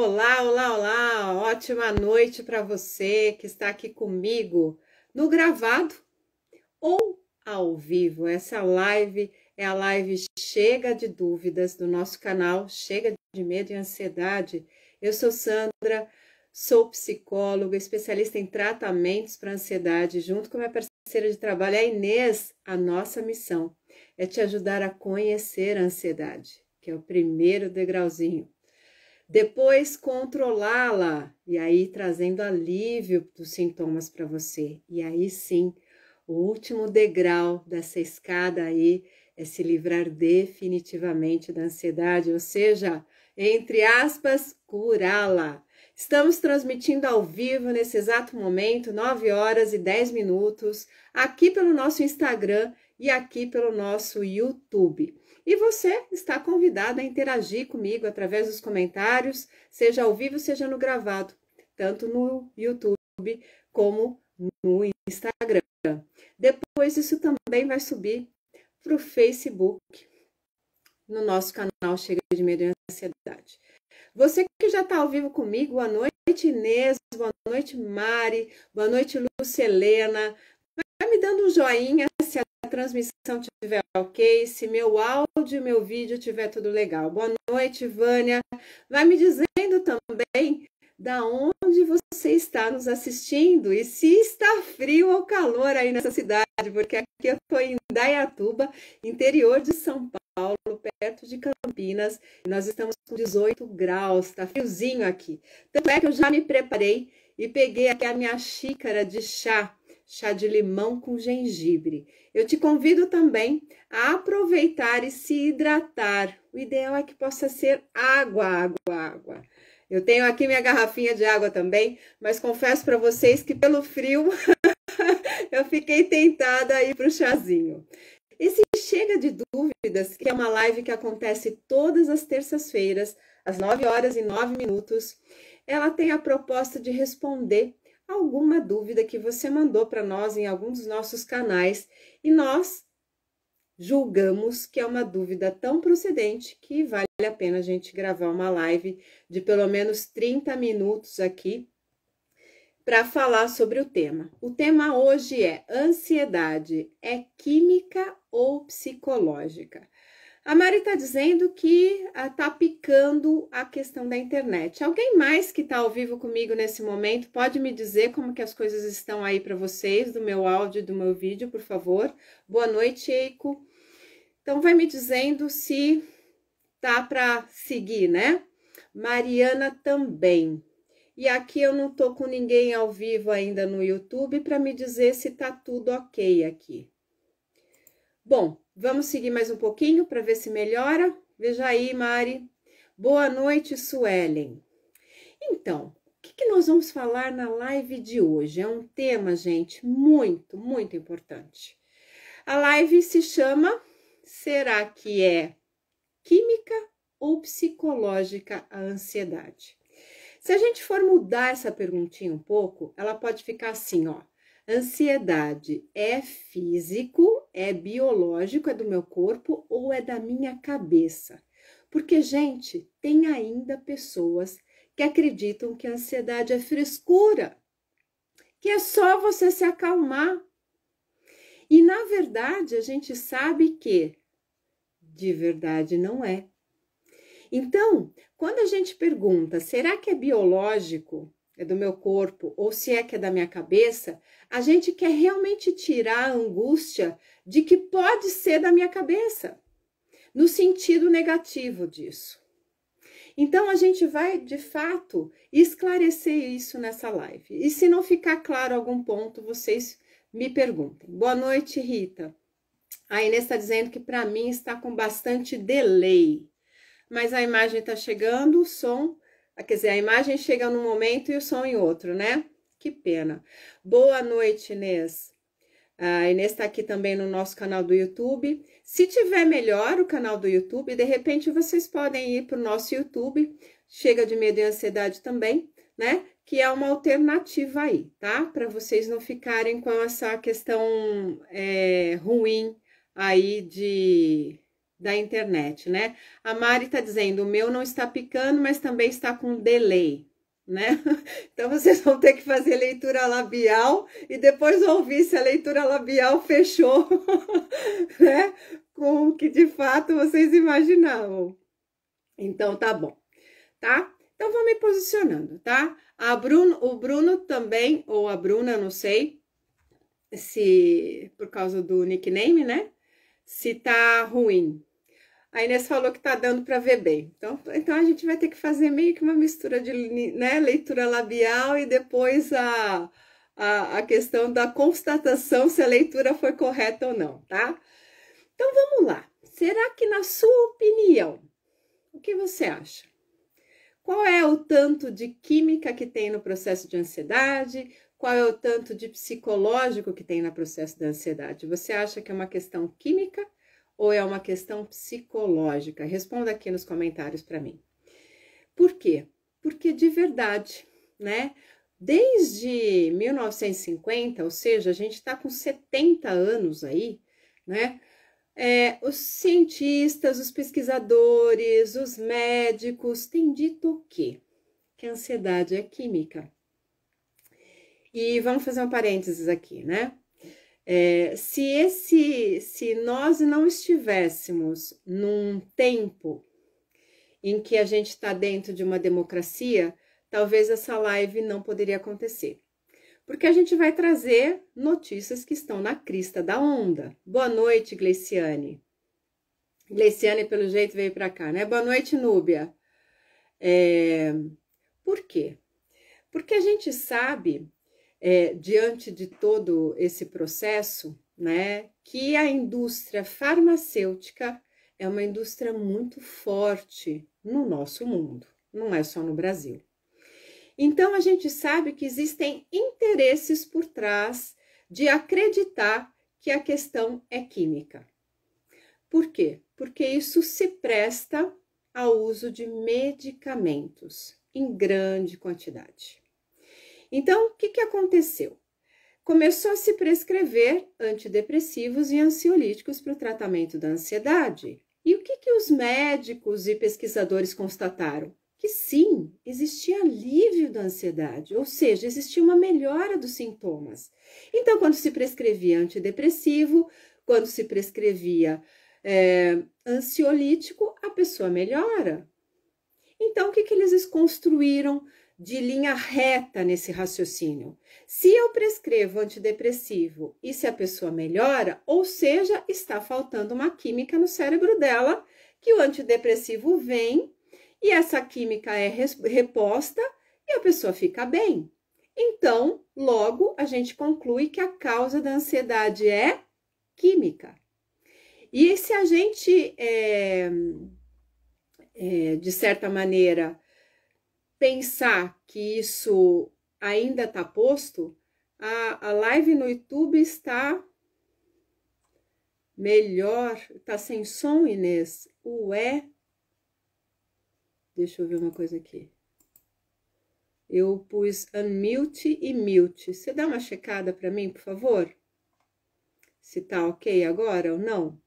Olá, olá, olá! Ótima noite para você que está aqui comigo no gravado ou ao vivo. Essa live é a live Chega de Dúvidas do nosso canal Chega de Medo e Ansiedade. Eu sou Sandra, sou psicóloga, especialista em tratamentos para ansiedade. Junto com minha parceira de trabalho, a Inês, a nossa missão é te ajudar a conhecer a ansiedade, que é o primeiro degrauzinho. Depois controlá-la, e aí trazendo alívio dos sintomas para você. E aí sim, o último degrau dessa escada aí é se livrar definitivamente da ansiedade, ou seja, entre aspas, curá-la. Estamos transmitindo ao vivo nesse exato momento, 9 horas e 10 minutos, aqui pelo nosso Instagram e aqui pelo nosso YouTube. E você está convidado a interagir comigo através dos comentários, seja ao vivo, seja no gravado, tanto no YouTube como no Instagram. Depois isso também vai subir para o Facebook, no nosso canal Chega de Medo e Ansiedade. Você que já está ao vivo comigo, boa noite Inês, boa noite Mari, boa noite Lucelena. Vai me dando um joinha se a transmissão estiver ok, se meu áudio e meu vídeo estiver tudo legal. Boa noite, Vânia. Vai me dizendo também da onde você está nos assistindo e se está frio ou calor aí nessa cidade, porque aqui eu estou em Indaiatuba, interior de São Paulo, perto de Campinas, e nós estamos com 18 graus, tá friozinho aqui. Tanto é que eu já me preparei e peguei aqui a minha xícara de chá de limão com gengibre. Eu te convido também a aproveitar e se hidratar. O ideal é que possa ser água. Eu tenho aqui minha garrafinha de água também, mas confesso para vocês que pelo frio eu fiquei tentada a ir para o chazinho. Esse Chega de Dúvidas, que é uma live que acontece todas as terças-feiras, às 9 horas e 9 minutos, ela tem a proposta de responder alguma dúvida que você mandou para nós em algum dos nossos canais e nós julgamos que é uma dúvida tão procedente que vale a pena a gente gravar uma live de pelo menos 30 minutos aqui para falar sobre o tema. O tema hoje é: ansiedade é química ou psicológica? A Mari está dizendo que está picando a questão da internet. Alguém mais que está ao vivo comigo nesse momento pode me dizer como que as coisas estão aí para vocês, do meu áudio e do meu vídeo, por favor? Boa noite, Eiko. Então, vai me dizendo se tá para seguir, né? Mariana também. E aqui eu não tô com ninguém ao vivo ainda no YouTube para me dizer se tá tudo ok aqui. Bom, vamos seguir mais um pouquinho para ver se melhora. Veja aí, Mari. Boa noite, Suelen. Então, o que nós vamos falar na live de hoje? É um tema, gente, muito importante. A live se chama: será que é química ou psicológica a ansiedade? Se a gente for mudar essa perguntinha um pouco, ela pode ficar assim, ó. Ansiedade é físico, é biológico, é do meu corpo ou é da minha cabeça? Porque, gente, tem ainda pessoas que acreditam que a ansiedade é frescura, que é só você se acalmar. E, na verdade, a gente sabe que de verdade não é. Então, quando a gente pergunta, será que é biológico, é do meu corpo, ou se é que é da minha cabeça, a gente quer realmente tirar a angústia de que pode ser da minha cabeça, no sentido negativo disso. Então, a gente vai, de fato, esclarecer isso nessa live. E se não ficar claro algum ponto, vocês me perguntem. Boa noite, Rita. A Inês está dizendo que para mim está com bastante delay. Mas a imagem está chegando, o som, quer dizer, a imagem chega num momento e o som em outro, né? Que pena. Boa noite, Inês. A Inês está aqui também no nosso canal do YouTube. Se tiver melhor o canal do YouTube, de repente vocês podem ir para o nosso YouTube, Chega de Medo e Ansiedade também, né? Que é uma alternativa aí, tá? Para vocês não ficarem com essa questão ruim aí da internet, né? A Mari tá dizendo, o meu não está picando, mas também está com delay, né? Então vocês vão ter que fazer leitura labial e depois ouvir se a leitura labial fechou, né? Com o que de fato vocês imaginavam. Então tá bom, tá? Então vou me posicionando, tá? O Bruno também, ou a Bruna, não sei, se por causa do nickname, né? Se tá ruim. A Inês falou que tá dando para ver bem. Então a gente vai ter que fazer meio que uma mistura de, né, leitura labial e depois a questão da constatação se a leitura foi correta ou não, tá? Então vamos lá. Será que, na sua opinião, o que você acha? Qual é o tanto de química que tem no processo de ansiedade? Qual é o tanto de psicológico que tem no processo da ansiedade? Você acha que é uma questão química ou é uma questão psicológica? Responda aqui nos comentários para mim. Por quê? Porque de verdade, né? Desde 1950, ou seja, a gente está com 70 anos aí, né? Os cientistas, os pesquisadores, os médicos têm dito o quê? Que a ansiedade é química. E vamos fazer um parênteses aqui, né? Se nós não estivéssemos num tempo em que a gente está dentro de uma democracia, talvez essa live não poderia acontecer. Porque a gente vai trazer notícias que estão na crista da onda. Boa noite, Gleiciane. Gleiciane, pelo jeito, veio para cá, né? Boa noite, Núbia. Por quê? Porque a gente sabe, diante de todo esse processo, né, que a indústria farmacêutica é uma indústria muito forte no nosso mundo, não é só no Brasil. Então, a gente sabe que existem interesses por trás de acreditar que a questão é química. Por quê? Porque isso se presta ao uso de medicamentos em grande quantidade. Então, o que aconteceu? Começou a se prescrever antidepressivos e ansiolíticos para o tratamento da ansiedade. E o que os médicos e pesquisadores constataram? Que sim, existia alívio da ansiedade, ou seja, existia uma melhora dos sintomas. Então, quando se prescrevia antidepressivo, quando se prescrevia ansiolítico, a pessoa melhora. Então, o que eles construíram de linha reta nesse raciocínio? Se eu prescrevo antidepressivo e se a pessoa melhora, ou seja, está faltando uma química no cérebro dela, que o antidepressivo vem e essa química é reposta e a pessoa fica bem. Então, logo, a gente conclui que a causa da ansiedade é química. E se a gente, de certa maneira, pensar que isso ainda está posto, a live no YouTube está melhor. Está sem som, Inês? Ué? Deixa eu ver uma coisa aqui. Eu pus unmute e mute. Você dá uma checada para mim, por favor? Se tá ok agora ou não?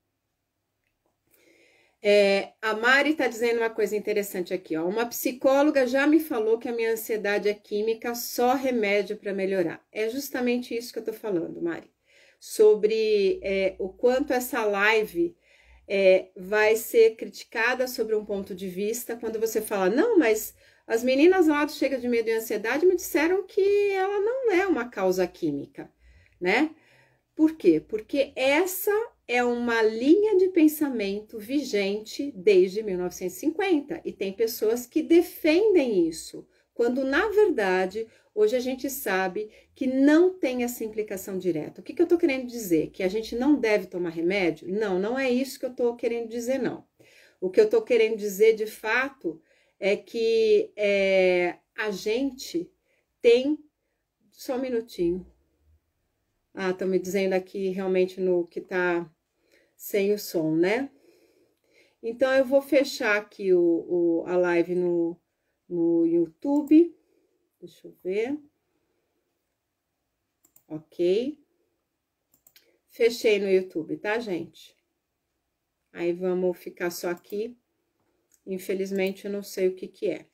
A Mari tá dizendo uma coisa interessante aqui, ó. Uma psicóloga já me falou que a minha ansiedade é química, só remédio para melhorar. É justamente isso que eu tô falando, Mari. Sobre o quanto essa live vai ser criticada sobre um ponto de vista, quando você fala, não, mas as meninas lá do Chega de Medo e Ansiedade me disseram que ela não é uma causa química, né? Por quê? Porque essa é uma linha de pensamento vigente desde 1950 e tem pessoas que defendem isso, quando na verdade hoje a gente sabe que não tem essa implicação direta. O que eu estou querendo dizer? Que a gente não deve tomar remédio? Não, não é isso que eu estou querendo dizer, não. O que eu estou querendo dizer de fato é que a gente tem... Só um minutinho. Ah, estão me dizendo aqui realmente no que tá sem o som, né? Então, eu vou fechar aqui a live no YouTube. Deixa eu ver. Ok. Fechei no YouTube, tá, gente? Aí vamos ficar só aqui. Infelizmente, eu não sei o que que é.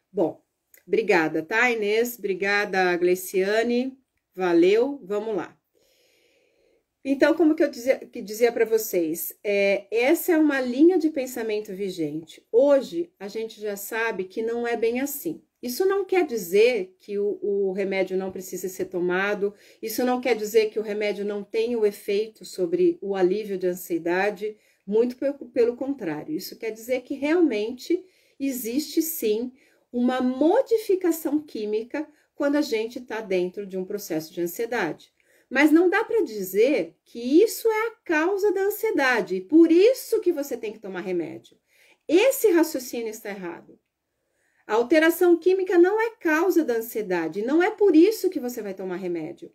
Bom, obrigada, tá, Inês? Obrigada, Gleiciane. Valeu, vamos lá. Então, como que eu dizia para vocês, essa é uma linha de pensamento vigente. Hoje, a gente já sabe que não é bem assim. Isso não quer dizer que o remédio não precise ser tomado, isso não quer dizer que o remédio não tenha o efeito sobre o alívio de ansiedade, muito pelo contrário. Isso quer dizer que realmente existe sim uma modificação química quando a gente está dentro de um processo de ansiedade. Mas não dá para dizer que isso é a causa da ansiedade, e por isso que você tem que tomar remédio. Esse raciocínio está errado. A alteração química não é causa da ansiedade, não é por isso que você vai tomar remédio.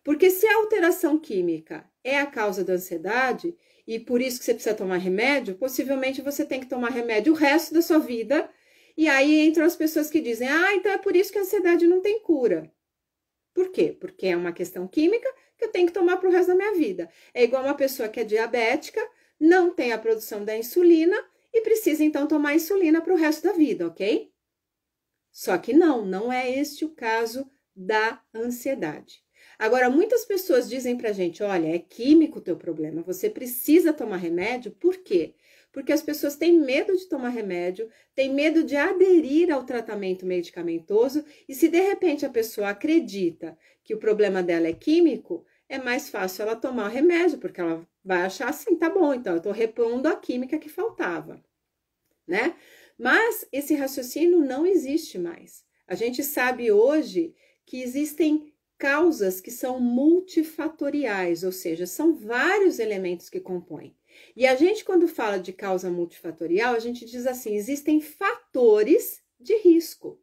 Porque se a alteração química é a causa da ansiedade, e por isso que você precisa tomar remédio, possivelmente você tem que tomar remédio o resto da sua vida, e aí entram as pessoas que dizem, então é por isso que a ansiedade não tem cura. Por quê? Porque é uma questão química que eu tenho que tomar para o resto da minha vida. É igual uma pessoa que é diabética, não tem a produção da insulina e precisa então tomar insulina para o resto da vida, ok? Só que não é este o caso da ansiedade. Agora, muitas pessoas dizem pra gente, olha, é químico o teu problema, você precisa tomar remédio, por quê? Porque as pessoas têm medo de tomar remédio, têm medo de aderir ao tratamento medicamentoso, e se de repente a pessoa acredita que o problema dela é químico, é mais fácil ela tomar o remédio, porque ela vai achar assim, tá bom, então eu tô repondo a química que faltava, né? Mas esse raciocínio não existe mais. A gente sabe hoje que existem causas que são multifatoriais, ou seja, são vários elementos que compõem. E a gente, quando fala de causa multifatorial, a gente diz assim, existem fatores de risco.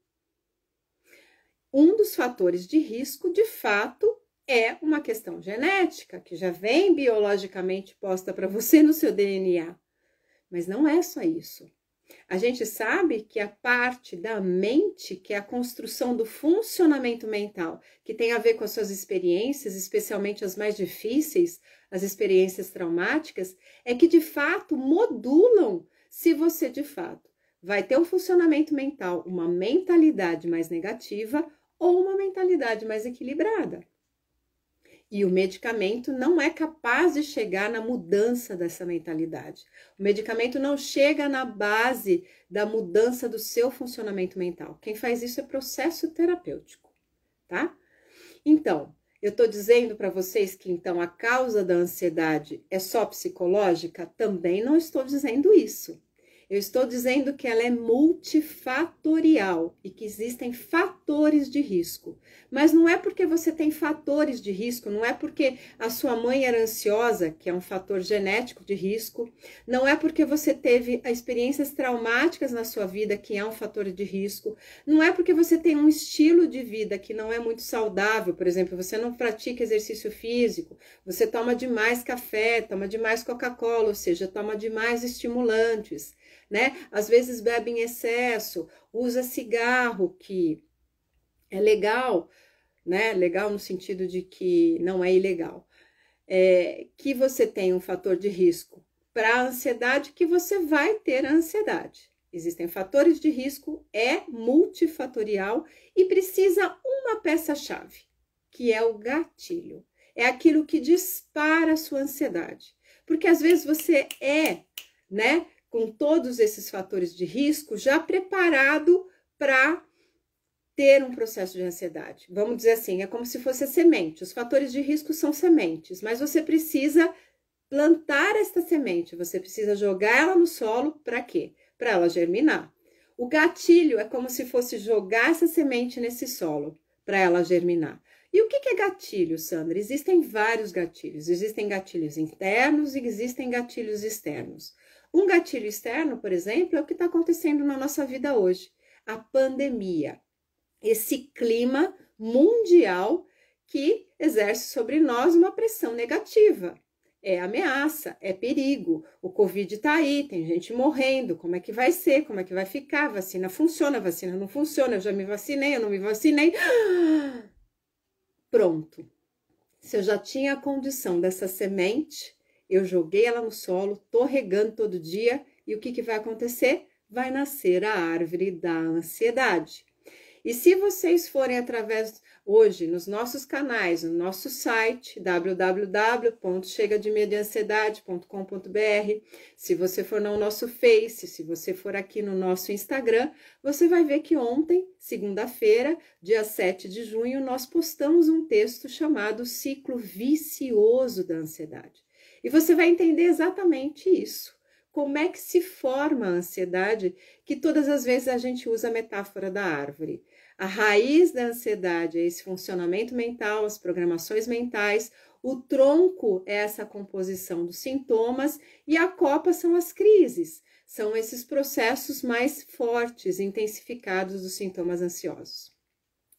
Um dos fatores de risco, de fato, é uma questão genética, que já vem biologicamente posta para você no seu DNA. Mas não é só isso. A gente sabe que a parte da mente, que é a construção do funcionamento mental, que tem a ver com as suas experiências, especialmente as mais difíceis, as experiências traumáticas, é que de fato modulam se você de fato vai ter um funcionamento mental, uma mentalidade mais negativa ou uma mentalidade mais equilibrada. E o medicamento não é capaz de chegar na mudança dessa mentalidade. O medicamento não chega na base da mudança do seu funcionamento mental. Quem faz isso é processo terapêutico, tá? Então, eu tô dizendo para vocês que então a causa da ansiedade é só psicológica? Também não estou dizendo isso. Eu estou dizendo que ela é multifatorial e que existem fatores de risco. Mas não é porque você tem fatores de risco, não é porque a sua mãe era ansiosa, que é um fator genético de risco, não é porque você teve experiências traumáticas na sua vida, que é um fator de risco, não é porque você tem um estilo de vida que não é muito saudável, por exemplo, você não pratica exercício físico, você toma demais café, toma demais Coca-Cola, ou seja, toma demais estimulantes, né? Às vezes bebe em excesso, usa cigarro, que é legal, né? Legal no sentido de que não é ilegal. Que você tem um fator de risco para a ansiedade, que você vai ter a ansiedade. Existem fatores de risco, é multifatorial e precisa uma peça-chave, que é o gatilho. É aquilo que dispara a sua ansiedade. Porque às vezes você né, com todos esses fatores de risco, já preparado para ter um processo de ansiedade. Vamos dizer assim, é como se fosse a semente. Os fatores de risco são sementes, mas você precisa plantar esta semente, você precisa jogar ela no solo, para quê? Para ela germinar. O gatilho é como se fosse jogar essa semente nesse solo, para ela germinar. E o que é gatilho, Sandra? Existem vários gatilhos. Existem gatilhos internos e existem gatilhos externos. Um gatilho externo, por exemplo, é o que está acontecendo na nossa vida hoje. A pandemia. Esse clima mundial que exerce sobre nós uma pressão negativa. É ameaça, é perigo. O Covid está aí, tem gente morrendo. Como é que vai ser? Como é que vai ficar? A vacina funciona, a vacina não funciona. Eu já me vacinei, eu não me vacinei. Pronto. Se eu já tinha a condição dessa semente, Eu joguei ela no solo, tô regando todo dia e o que que vai acontecer? Vai nascer a árvore da ansiedade. E se vocês forem através hoje nos nossos canais, no nosso site www.chegademediansiedade.com.br, se você for no nosso Face, se você for aqui no nosso Instagram, você vai ver que ontem, segunda-feira, dia 7 de junho, nós postamos um texto chamado Ciclo Vicioso da Ansiedade. E você vai entender exatamente isso. Como é que se forma a ansiedade, que todas as vezes a gente usa a metáfora da árvore. A raiz da ansiedade é esse funcionamento mental, as programações mentais, o tronco é essa composição dos sintomas e a copa são as crises, são esses processos mais fortes, intensificados dos sintomas ansiosos.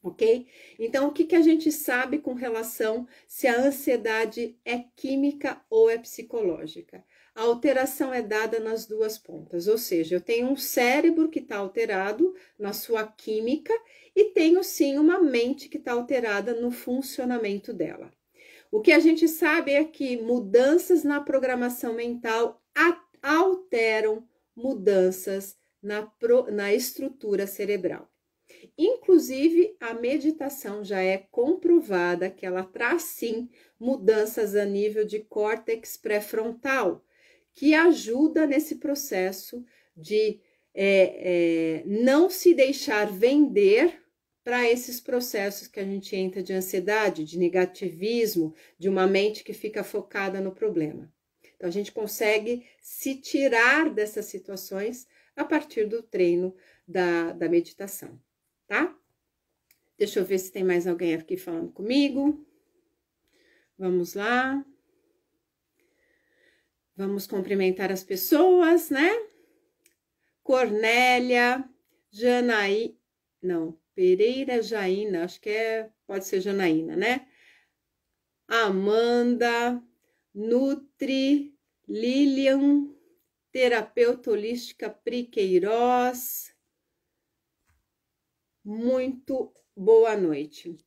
Ok? Então, o que a gente sabe com relação se a ansiedade é química ou é psicológica? A alteração é dada nas duas pontas, ou seja, eu tenho um cérebro que está alterado na sua química e tenho sim uma mente que está alterada no funcionamento dela. O que a gente sabe é que mudanças na programação mental alteram mudanças na estrutura cerebral. Inclusive, a meditação já é comprovada que ela traz sim mudanças a nível de córtex pré-frontal, que ajuda nesse processo de não se deixar vender para esses processos que a gente entra de ansiedade, de negativismo, de uma mente que fica focada no problema. Então, a gente consegue se tirar dessas situações a partir do treino da meditação, tá? Deixa eu ver se tem mais alguém aqui falando comigo. Vamos lá. Vamos cumprimentar as pessoas, né? Cornélia, Janaí, não, Pereira Jaina, acho que pode ser Janaína, né? Amanda, Nutri, Lilian, terapeuta holística Pri Queiroz. Muito boa noite.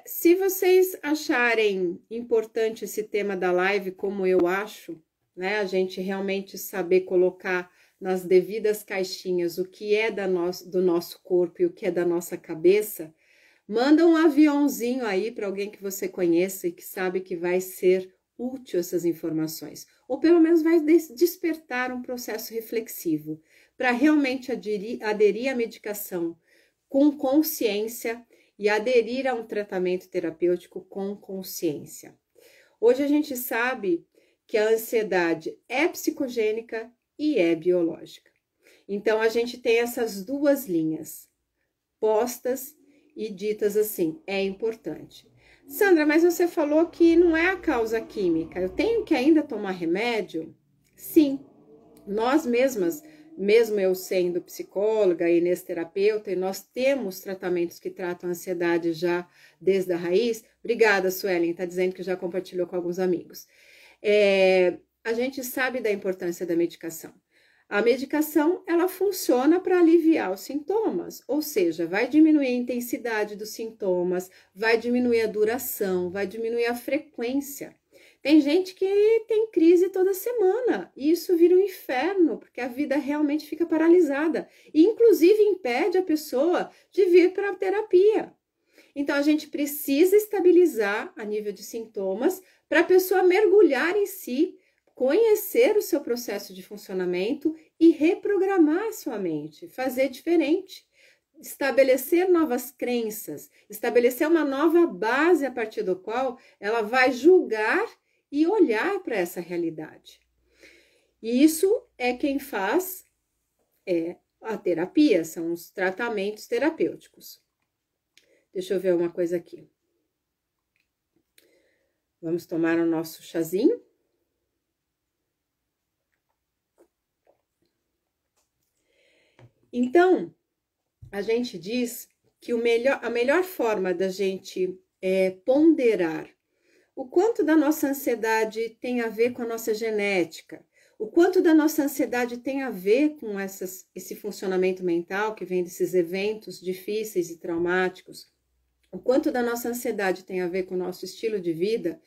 Se vocês acharem importante esse tema da live, como eu acho, né, a gente realmente saber colocar nas devidas caixinhas o que é do nosso corpo e o que é da nossa cabeça, manda um aviãozinho aí para alguém que você conheça e que sabe que vai ser útil essas informações, ou pelo menos vai despertar um processo reflexivo para realmente aderir à medicação com consciência e aderir a um tratamento terapêutico com consciência. Hoje a gente sabe que a ansiedade é psicogênica e é biológica. Então a gente tem essas duas linhas postas e ditas assim, é importante. Sandra, mas você falou que não é a causa química, eu tenho que ainda tomar remédio? Sim, nós mesmas, mesmo eu sendo psicóloga e inesterapeuta, e nós temos tratamentos que tratam a ansiedade já desde a raiz. Obrigada, Suelen, está dizendo que já compartilhou com alguns amigos. A gente sabe da importância da medicação. A medicação, ela funciona para aliviar os sintomas, ou seja, vai diminuir a intensidade dos sintomas, vai diminuir a duração, vai diminuir a frequência. Tem gente que tem crise toda semana e isso vira um inferno, porque a vida realmente fica paralisada e inclusive impede a pessoa de vir para a terapia. Então a gente precisa estabilizar a nível de sintomas para a pessoa mergulhar em si, conhecer o seu processo de funcionamento e reprogramar a sua mente, fazer diferente. Estabelecer novas crenças, estabelecer uma nova base a partir do qual ela vai julgar e olhar para essa realidade. E isso é quem faz a terapia, são os tratamentos terapêuticos. Deixa eu ver uma coisa aqui. Vamos tomar o nosso chazinho. Então, a gente diz que a melhor forma da gente ponderar o quanto da nossa ansiedade tem a ver com a nossa genética, o quanto da nossa ansiedade tem a ver com esse funcionamento mental que vem desses eventos difíceis e traumáticos, o quanto da nossa ansiedade tem a ver com o nosso estilo de vida,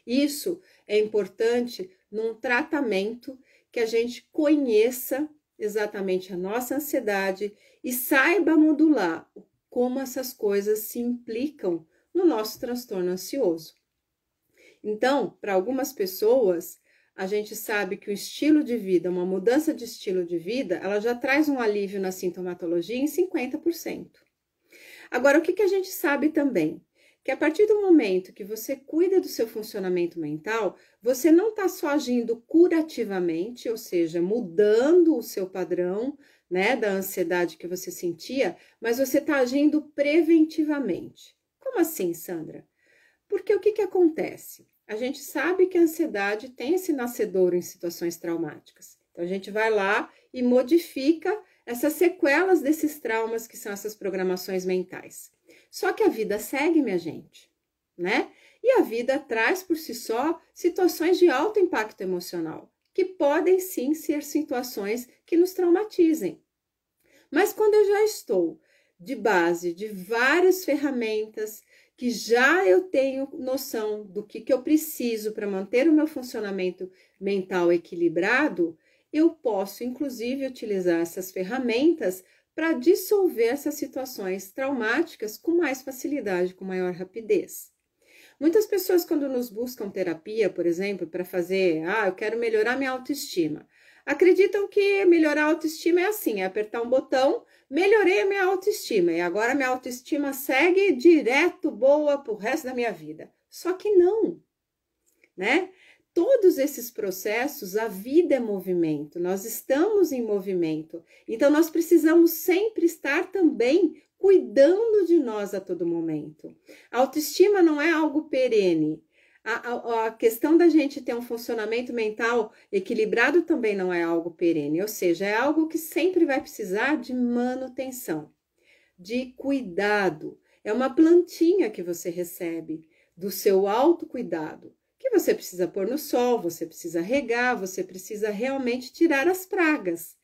isso é importante num tratamento que a gente conheça exatamente a nossa ansiedade e saiba modular como essas coisas se implicam no nosso transtorno ansioso. Então, para algumas pessoas, a gente sabe que o estilo de vida, uma mudança de estilo de vida, ela já traz um alívio na sintomatologia em 50%. Agora, o que a gente sabe também? Que a partir do momento que você cuida do seu funcionamento mental, você não está só agindo curativamente, ou seja, mudando o seu padrão, né, da ansiedade que você sentia, mas você está agindo preventivamente. Como assim, Sandra? Porque o que acontece? A gente sabe que a ansiedade tem esse nascedouro em situações traumáticas. Então, a gente vai lá e modifica essas sequelas desses traumas que são essas programações mentais. Só que a vida segue, minha gente, né? E a vida traz por si só situações de alto impacto emocional, que podem sim ser situações que nos traumatizem. Mas quando eu já estou de base de várias ferramentas, que já eu tenho noção do que eu preciso para manter o meu funcionamento mental equilibrado, eu posso, inclusive, utilizar essas ferramentas para dissolver essas situações traumáticas com mais facilidade, com maior rapidez. Muitas pessoas, quando nos buscam terapia, por exemplo, para fazer, eu quero melhorar minha autoestima, acreditam que melhorar a autoestima é assim, é apertar um botão, melhorei a minha autoestima, e agora minha autoestima segue direto boa pro resto da minha vida. Só que não, né? Todos esses processos, a vida é movimento, nós estamos em movimento, então nós precisamos sempre estar também cuidando de nós a todo momento. A autoestima não é algo perene. A questão da gente ter um funcionamento mental equilibrado também não é algo perene, ou seja, é algo que sempre vai precisar de manutenção, de cuidado. É uma plantinha que você recebe do seu autocuidado, que você precisa pôr no sol, você precisa regar, você precisa realmente tirar as pragas.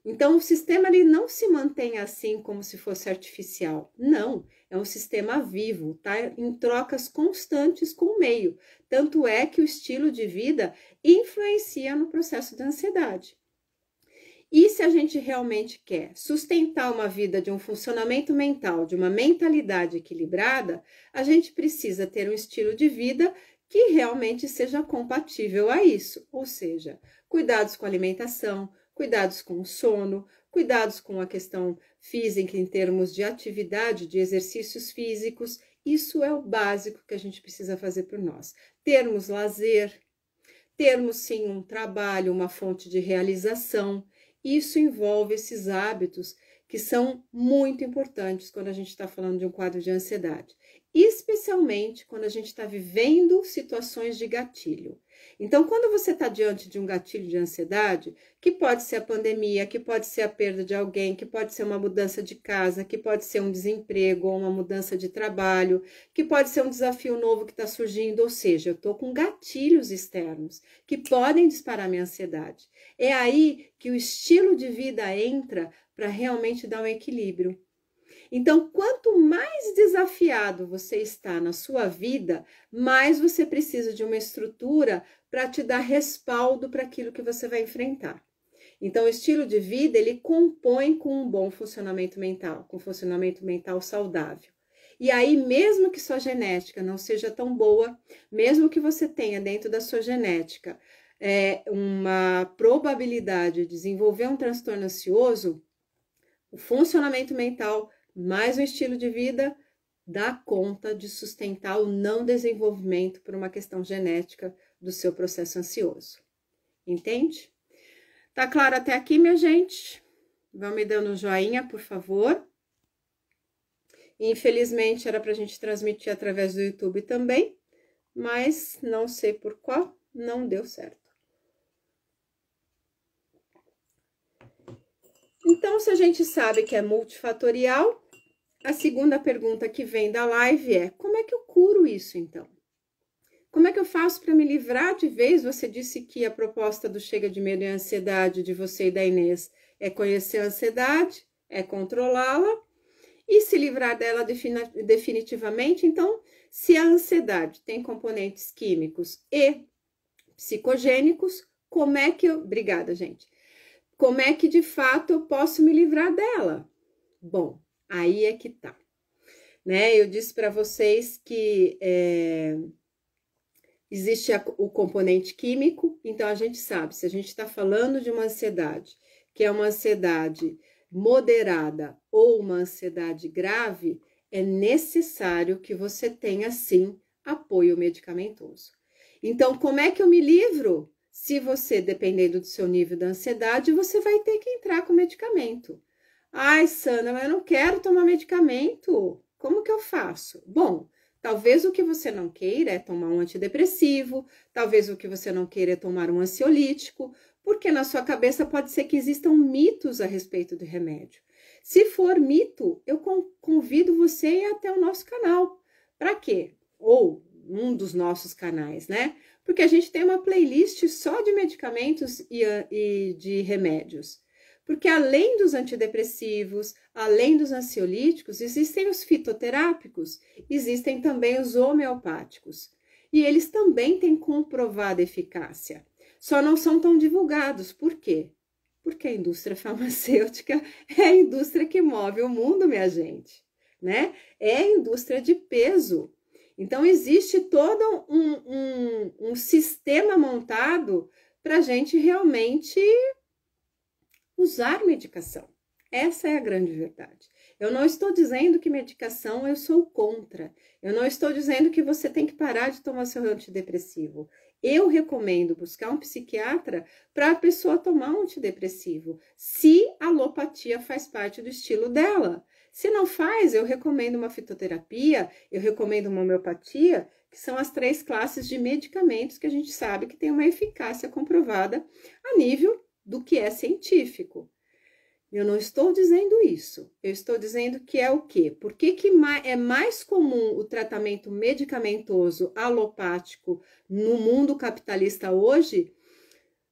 Então, o sistema ele não se mantém assim como se fosse artificial. Não, é um sistema vivo, tá? Em trocas constantes com o meio. Tanto é que o estilo de vida influencia no processo da ansiedade. E se a gente realmente quer sustentar uma vida de um funcionamento mental, de uma mentalidade equilibrada, a gente precisa ter um estilo de vida que realmente seja compatível a isso, ou seja, cuidados com a alimentação, cuidados com o sono, cuidados com a questão física em termos de atividade, de exercícios físicos. Isso é o básico que a gente precisa fazer por nós. Termos lazer, termos sim um trabalho, uma fonte de realização. Isso envolve esses hábitos que são muito importantes quando a gente está falando de um quadro de ansiedade, especialmente quando a gente está vivendo situações de gatilho. Então, quando você está diante de um gatilho de ansiedade, que pode ser a pandemia, que pode ser a perda de alguém, que pode ser uma mudança de casa, que pode ser um desemprego ou uma mudança de trabalho, que pode ser um desafio novo que está surgindo, ou seja, eu estou com gatilhos externos que podem disparar minha ansiedade. É aí que o estilo de vida entra para realmente dar um equilíbrio. Então, quanto mais desafiado você está na sua vida, mais você precisa de uma estrutura para te dar respaldo para aquilo que você vai enfrentar. Então, o estilo de vida, ele compõe com um bom funcionamento mental, com funcionamento mental saudável. E aí, mesmo que sua genética não seja tão boa, mesmo que você tenha dentro da sua genética uma probabilidade de desenvolver um transtorno ansioso, o funcionamento mental mais um estilo de vida dá conta de sustentar o não desenvolvimento por uma questão genética do seu processo ansioso. Entende? Tá claro até aqui, minha gente? Vão me dando um joinha, por favor. Infelizmente, era pra gente transmitir através do YouTube também, mas não sei por qual, não deu certo. Então, se a gente sabe que é multifatorial, a segunda pergunta que vem da live é: como é que eu curo isso, então? Como é que eu faço para me livrar de vez? Você disse que a proposta do Chega de Medo e Ansiedade de você e da Inês é conhecer a ansiedade, é controlá-la e se livrar dela definitivamente. Então, se a ansiedade tem componentes químicos e psicogênicos, como é que eu... Obrigada, gente. Como é que, de fato, eu posso me livrar dela? Bom, aí é que tá. Né? Eu disse para vocês que existe o componente químico, então a gente sabe, se a gente está falando de uma ansiedade, que é uma ansiedade moderada ou uma ansiedade grave, é necessário que você tenha, sim, apoio medicamentoso. Então, como é que eu me livro? Se você, dependendo do seu nível de ansiedade, você vai ter que entrar com medicamento. Ai, Sandra, mas eu não quero tomar medicamento. Como que eu faço? Bom, talvez o que você não queira é tomar um antidepressivo, talvez o que você não queira é tomar um ansiolítico, porque na sua cabeça pode ser que existam mitos a respeito do remédio. Se for mito, eu convido você a ir até o nosso canal. Para quê? Ou um dos nossos canais, né? Porque a gente tem uma playlist só de medicamentos e de remédios. Porque além dos antidepressivos, além dos ansiolíticos, existem os fitoterápicos, existem também os homeopáticos. E eles também têm comprovada eficácia. Só não são tão divulgados. Por quê? Porque a indústria farmacêutica é a indústria que move o mundo, minha gente, né? É a indústria de peso. Então, existe todo um sistema montado para a gente realmente usar medicação. Essa é a grande verdade. Eu não estou dizendo que medicação eu sou contra. Eu não estou dizendo que você tem que parar de tomar seu antidepressivo. Eu recomendo buscar um psiquiatra para a pessoa tomar um antidepressivo, se a alopatia faz parte do estilo dela. Se não faz, eu recomendo uma fitoterapia, eu recomendo uma homeopatia, que são as 3 classes de medicamentos que a gente sabe que tem uma eficácia comprovada a nível do que é científico. Eu não estou dizendo isso. Eu estou dizendo que é o quê? Por que é mais comum o tratamento medicamentoso alopático no mundo capitalista hoje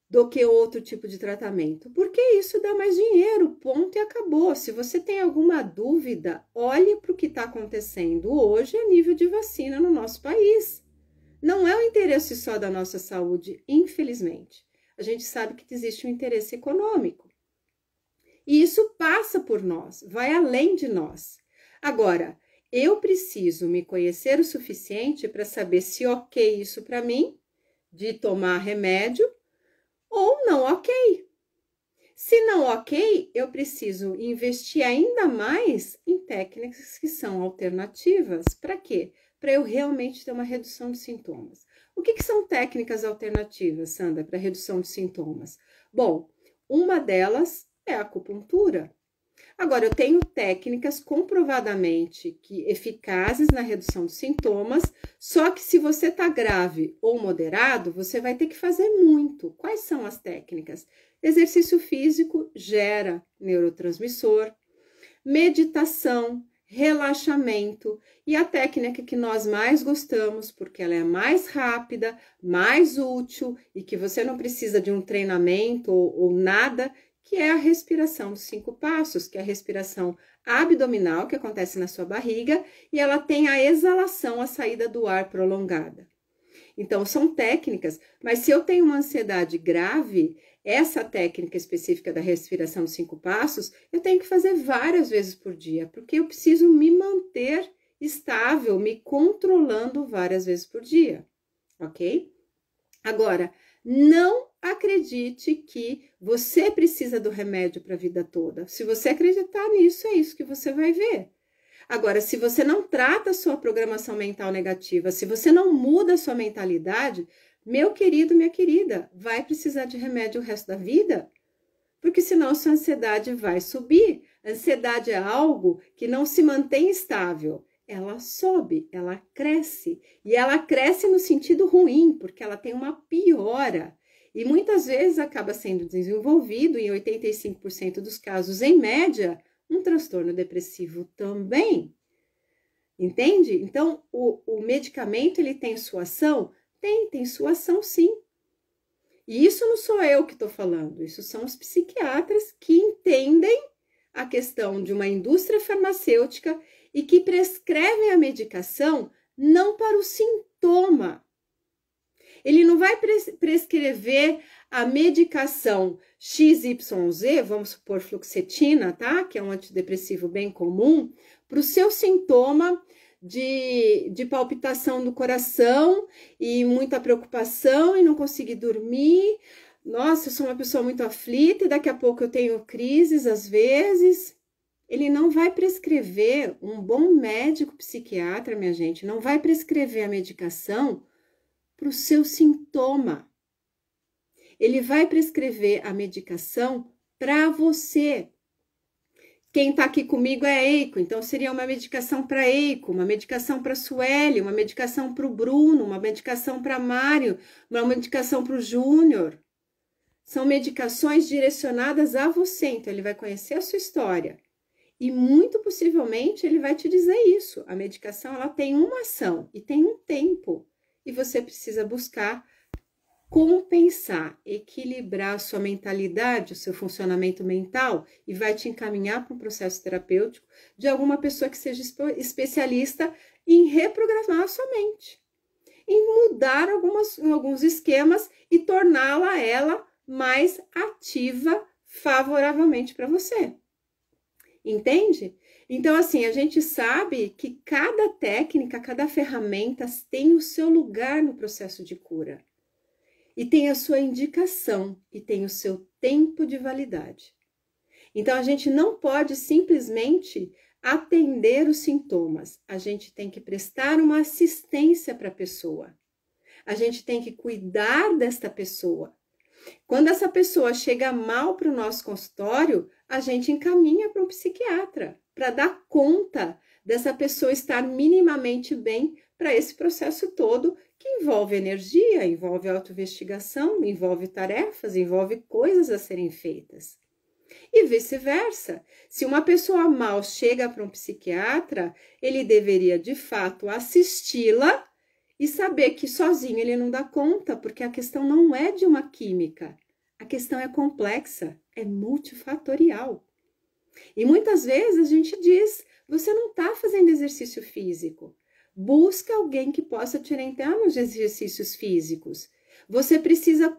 do que outro tipo de tratamento? Porque isso dá mais dinheiro, ponto e acabou. Se você tem alguma dúvida, olhe para o que está acontecendo hoje a nível de vacina no nosso país. Não é o interesse só da nossa saúde, infelizmente. A gente sabe que existe um interesse econômico. E isso passa por nós, vai além de nós. Agora, eu preciso me conhecer o suficiente para saber se ok isso para mim, de tomar remédio, ou não ok. Se não ok, eu preciso investir ainda mais em técnicas que são alternativas. Para quê? Para eu realmente ter uma redução de sintomas. O que são técnicas alternativas, Sandra, para redução de sintomas? Bom, uma delas é a acupuntura. Agora, eu tenho técnicas comprovadamente eficazes na redução de sintomas, só que se você está grave ou moderado, você vai ter que fazer muito. Quais são as técnicas? Exercício físico gera neurotransmissor, meditação, relaxamento e a técnica que nós mais gostamos, porque ela é mais rápida, mais útil e que você não precisa de um treinamento ou nada, que é a respiração dos 5 passos, que é a respiração abdominal, que acontece na sua barriga, e ela tem a exalação, a saída do ar prolongada. Então, são técnicas, mas se eu tenho uma ansiedade grave, essa técnica específica da respiração dos 5 passos, eu tenho que fazer várias vezes por dia, porque eu preciso me manter estável, me controlando várias vezes por dia, ok? Agora, não acredite que você precisa do remédio para a vida toda. Se você acreditar nisso, é isso que você vai ver. Agora, se você não trata a sua programação mental negativa, se você não muda a sua mentalidade, meu querido, minha querida, vai precisar de remédio o resto da vida? Porque senão a sua ansiedade vai subir. A ansiedade é algo que não se mantém estável. Ela sobe, ela cresce. E ela cresce no sentido ruim, porque ela tem uma piora. E muitas vezes acaba sendo desenvolvido, em 85% dos casos, em média, um transtorno depressivo também. Entende? Então, o medicamento, ele tem sua ação? Tem sua ação sim. E isso não sou eu que estou falando, isso são os psiquiatras que entendem a questão de uma indústria farmacêutica e que prescrevem a medicação não para o sintoma. Ele não vai prescrever a medicação XYZ, vamos supor fluoxetina, tá? Que é um antidepressivo bem comum, para o seu sintoma de palpitação do coração e muita preocupação e não conseguir dormir. Nossa, eu sou uma pessoa muito aflita e daqui a pouco eu tenho crises às vezes. Ele não vai prescrever, um bom médico psiquiatra, minha gente, não vai prescrever a medicação para o seu sintoma. Ele vai prescrever a medicação para você. Quem está aqui comigo é Eico, então seria uma medicação para Eico, uma medicação para Sueli, uma medicação para o Bruno, uma medicação para Mário, uma medicação para o Júnior. São medicações direcionadas a você, então ele vai conhecer a sua história. E muito possivelmente ele vai te dizer isso. A medicação ela tem uma ação e tem um tempo. E você precisa buscar compensar, equilibrar a sua mentalidade, o seu funcionamento mental e vai te encaminhar para um processo terapêutico de alguma pessoa que seja especialista em reprogramar a sua mente, em mudar alguns esquemas e torná-la ela mais ativa favoravelmente para você. Entende? Então, assim, a gente sabe que cada técnica, cada ferramenta tem o seu lugar no processo de cura. E tem a sua indicação, e tem o seu tempo de validade. Então, a gente não pode simplesmente atender os sintomas. A gente tem que prestar uma assistência para a pessoa. A gente tem que cuidar desta pessoa. Quando essa pessoa chega mal para o nosso consultório, a gente encaminha para um psiquiatra, para dar conta dessa pessoa estar minimamente bem para esse processo todo, que envolve energia, envolve autoinvestigação, envolve tarefas, envolve coisas a serem feitas. E vice-versa. Se uma pessoa mal chega para um psiquiatra, ele deveria, de fato, assisti-la e saber que sozinho ele não dá conta, porque a questão não é de uma química. A questão é complexa, é multifatorial. E muitas vezes a gente diz, você não está fazendo exercício físico. Busca alguém que possa te orientar nos exercícios físicos. Você precisa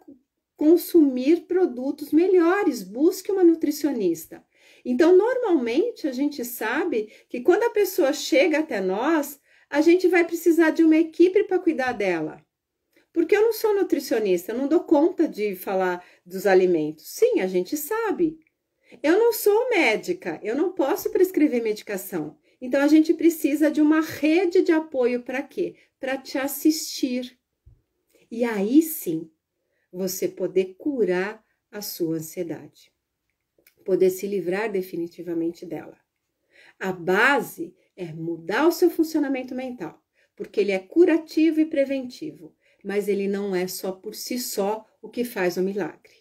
consumir produtos melhores, busque uma nutricionista. Então, normalmente, a gente sabe que quando a pessoa chega até nós, a gente vai precisar de uma equipe para cuidar dela. Porque eu não sou nutricionista, eu não dou conta de falar dos alimentos. Sim, a gente sabe. Eu não sou médica, eu não posso prescrever medicação. Então, a gente precisa de uma rede de apoio para quê? Para te assistir. E aí sim, você poder curar a sua ansiedade. Poder se livrar definitivamente dela. A base é mudar o seu funcionamento mental, porque ele é curativo e preventivo, mas ele não é só por si só o que faz o milagre.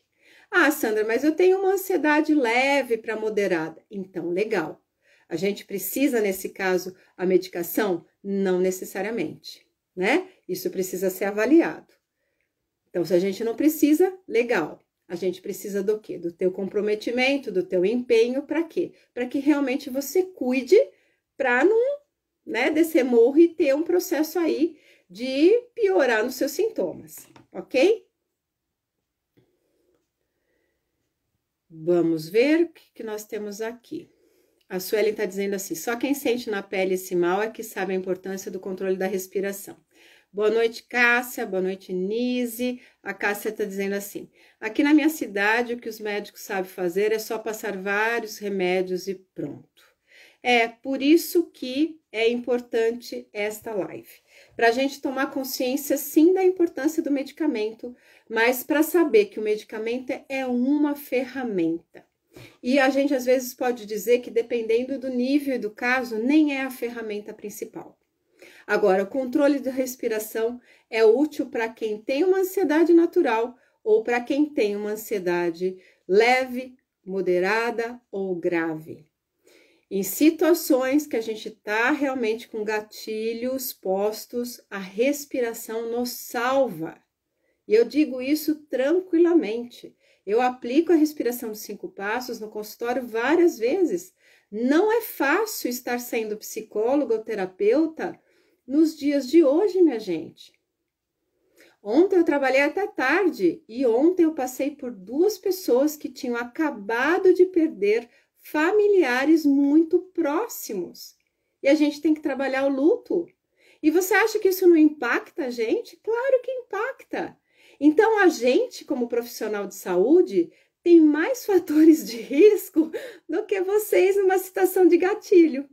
Ah, Sandra, mas eu tenho uma ansiedade leve para moderada. Então, legal. A gente precisa, nesse caso, a medicação? Não necessariamente, né? Isso precisa ser avaliado. Então, se a gente não precisa, legal. A gente precisa do quê? Do teu comprometimento, do teu empenho, para quê? Para que realmente você cuide, para não, né, descer morro e ter um processo aí de piorar nos seus sintomas, ok? Vamos ver o que nós temos aqui. A Sueli está dizendo assim, só quem sente na pele esse mal é que sabe a importância do controle da respiração. Boa noite, Cássia. Boa noite, Nise. A Cássia está dizendo assim, aqui na minha cidade o que os médicos sabem fazer é só passar vários remédios e pronto. É por isso que é importante esta live. Para a gente tomar consciência, sim, da importância do medicamento, mas para saber que o medicamento é uma ferramenta. E a gente às vezes pode dizer que dependendo do nível e do caso, nem é a ferramenta principal. Agora, o controle da respiração é útil para quem tem uma ansiedade natural ou para quem tem uma ansiedade leve, moderada ou grave. Em situações que a gente está realmente com gatilhos postos, a respiração nos salva. E eu digo isso tranquilamente. Eu aplico a respiração de 5 passos no consultório várias vezes. Não é fácil estar sendo psicóloga ou terapeuta nos dias de hoje, minha gente. Ontem eu trabalhei até tarde e ontem eu passei por 2 pessoas que tinham acabado de perder familiares muito próximos. E a gente tem que trabalhar o luto. E você acha que isso não impacta a gente? Claro que impacta. Então, a gente, como profissional de saúde, tem mais fatores de risco do que vocês numa situação de gatilho.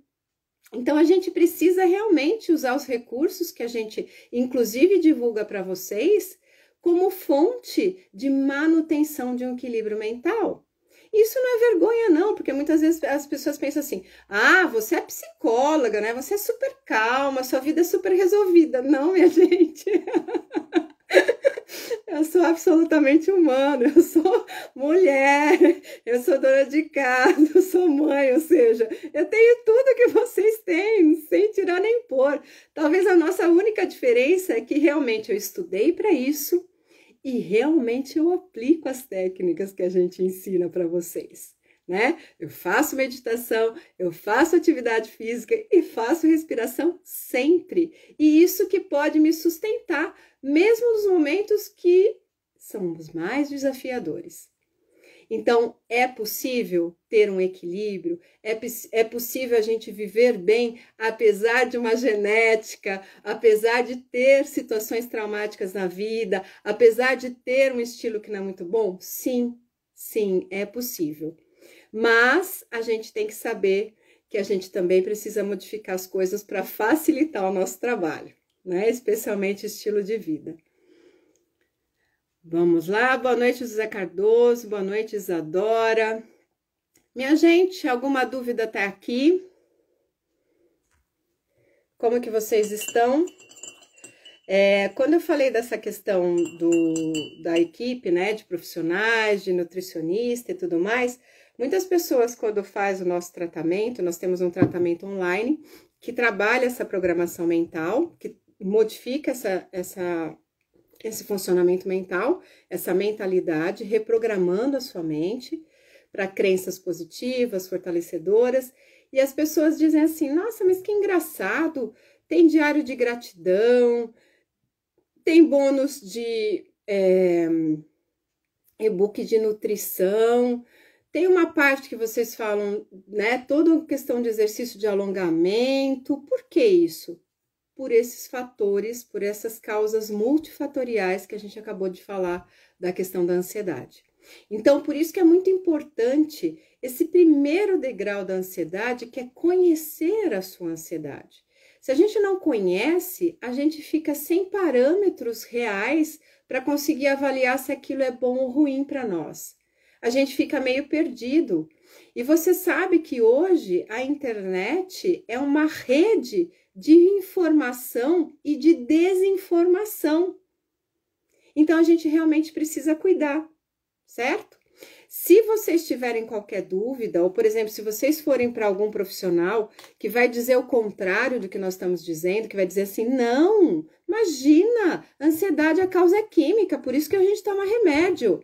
Então, a gente precisa realmente usar os recursos que a gente, inclusive, divulga para vocês como fonte de manutenção de um equilíbrio mental. Isso não é vergonha, não, porque muitas vezes as pessoas pensam assim: ah, você é psicóloga, né? Você é super calma, sua vida é super resolvida. Não, minha gente. Eu sou absolutamente humana, eu sou mulher, eu sou dona de casa, eu sou mãe, ou seja, eu tenho tudo que vocês têm, sem tirar nem pôr. Talvez a nossa única diferença é que realmente eu estudei para isso e realmente eu aplico as técnicas que a gente ensina para vocês, né? Eu faço meditação, eu faço atividade física e faço respiração sempre. E isso que pode me sustentar, mesmo nos momentos que são os mais desafiadores. Então, é possível ter um equilíbrio, é possível a gente viver bem, apesar de uma genética, apesar de ter situações traumáticas na vida, apesar de ter um estilo que não é muito bom? Sim, sim, é possível. Mas a gente tem que saber que a gente também precisa modificar as coisas para facilitar o nosso trabalho, né? Especialmente estilo de vida. Vamos lá, boa noite, José Cardoso, boa noite, Isadora. Minha gente, alguma dúvida até aqui? Como que vocês estão? Quando eu falei dessa questão da equipe, né, de profissionais, de nutricionista e tudo mais, muitas pessoas, quando faz o nosso tratamento, nós temos um tratamento online que trabalha essa programação mental, que modifica esse funcionamento mental, essa mentalidade, reprogramando a sua mente para crenças positivas, fortalecedoras. E as pessoas dizem assim: nossa, mas que engraçado, tem diário de gratidão, tem bônus de e-book de nutrição, tem uma parte que vocês falam, né, toda questão de exercício de alongamento. Por que isso? Por esses fatores, por essas causas multifatoriais que a gente acabou de falar da questão da ansiedade. Então, por isso que é muito importante esse primeiro degrau da ansiedade, que é conhecer a sua ansiedade. Se a gente não conhece, a gente fica sem parâmetros reais para conseguir avaliar se aquilo é bom ou ruim para nós. A gente fica meio perdido. E você sabe que hoje a internet é uma rede de informação e de desinformação. Então, a gente realmente precisa cuidar, certo? Se vocês tiverem qualquer dúvida, ou, por exemplo, se vocês forem para algum profissional que vai dizer o contrário do que nós estamos dizendo, que vai dizer assim: não, imagina, ansiedade a causa é química, por isso que a gente toma remédio.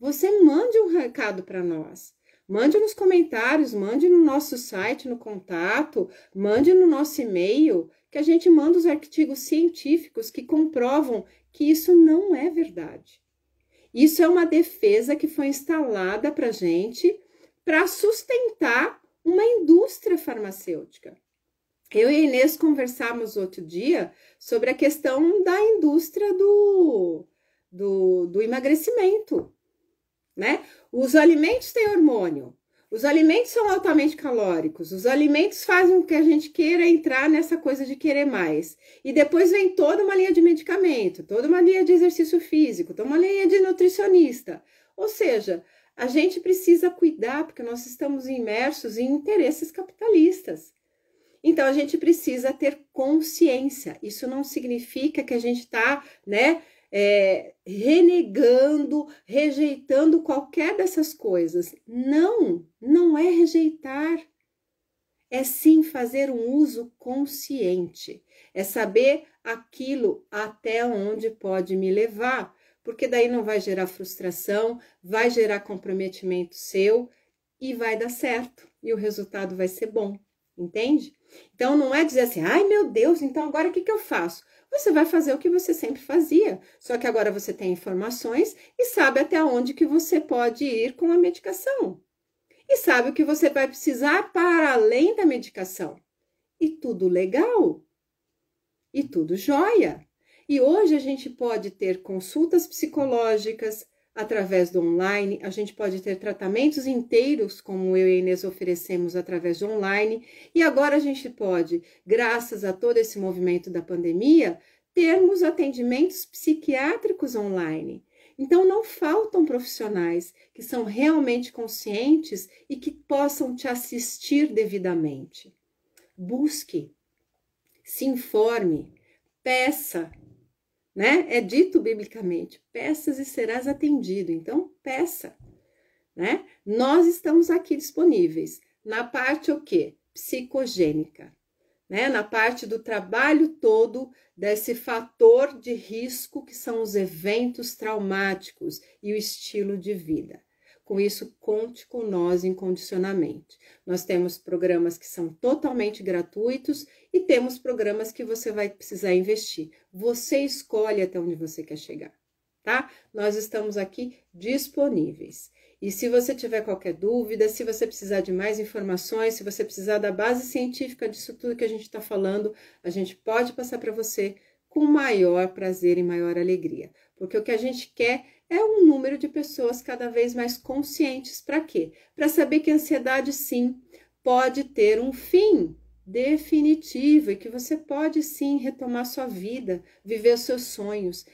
Você mande um recado para nós. Mande nos comentários, mande no nosso site, no contato, mande no nosso e-mail, que a gente manda os artigos científicos que comprovam que isso não é verdade. Isso é uma defesa que foi instalada para a gente para sustentar uma indústria farmacêutica. Eu e a Inês conversamos outro dia sobre a questão da indústria do emagrecimento, né? Os alimentos têm hormônio, os alimentos são altamente calóricos, os alimentos fazem com que a gente queira entrar nessa coisa de querer mais. E depois vem toda uma linha de medicamento, toda uma linha de exercício físico, toda uma linha de nutricionista. Ou seja, a gente precisa cuidar, porque nós estamos imersos em interesses capitalistas. Então, a gente precisa ter consciência. Isso não significa que a gente está, né, renegando, rejeitando qualquer dessas coisas. Não, não é rejeitar. É sim fazer um uso consciente. É saber aquilo até onde pode me levar. Porque daí não vai gerar frustração, vai gerar comprometimento seu e vai dar certo. E o resultado vai ser bom. Entende? Então, não é dizer assim: ai meu Deus, então agora o que eu faço? você vai fazer o que você sempre fazia. Só que agora você tem informações e sabe até onde que você pode ir com a medicação. E sabe o que você vai precisar para além da medicação. E tudo legal. E tudo jóia. E hoje a gente pode ter consultas psicológicas através do online, a gente pode ter tratamentos inteiros, como eu e a Inês oferecemos através do online, e agora a gente pode, graças a todo esse movimento da pandemia, termos atendimentos psiquiátricos online. Então não faltam profissionais que são realmente conscientes e que possam te assistir devidamente. Busque, se informe, peça, né? É dito biblicamente, peças e serás atendido. Então, peça, né? Nós estamos aqui disponíveis na parte o quê? Psicogênica, né? Na parte do trabalho todo desse fator de risco que são os eventos traumáticos e o estilo de vida. Com isso, conte com nós incondicionalmente. Nós temos programas que são totalmente gratuitos e temos programas que você vai precisar investir. Você escolhe até onde você quer chegar, tá? Nós estamos aqui disponíveis. E se você tiver qualquer dúvida, se você precisar de mais informações, se você precisar da base científica disso tudo que a gente está falando, a gente pode passar para você com maior prazer e maior alegria. Porque o que a gente quer é um número de pessoas cada vez mais conscientes. Para quê? Para saber que a ansiedade, sim, pode ter um fim definitivo e que você pode, sim, retomar sua vida, viver os seus sonhos,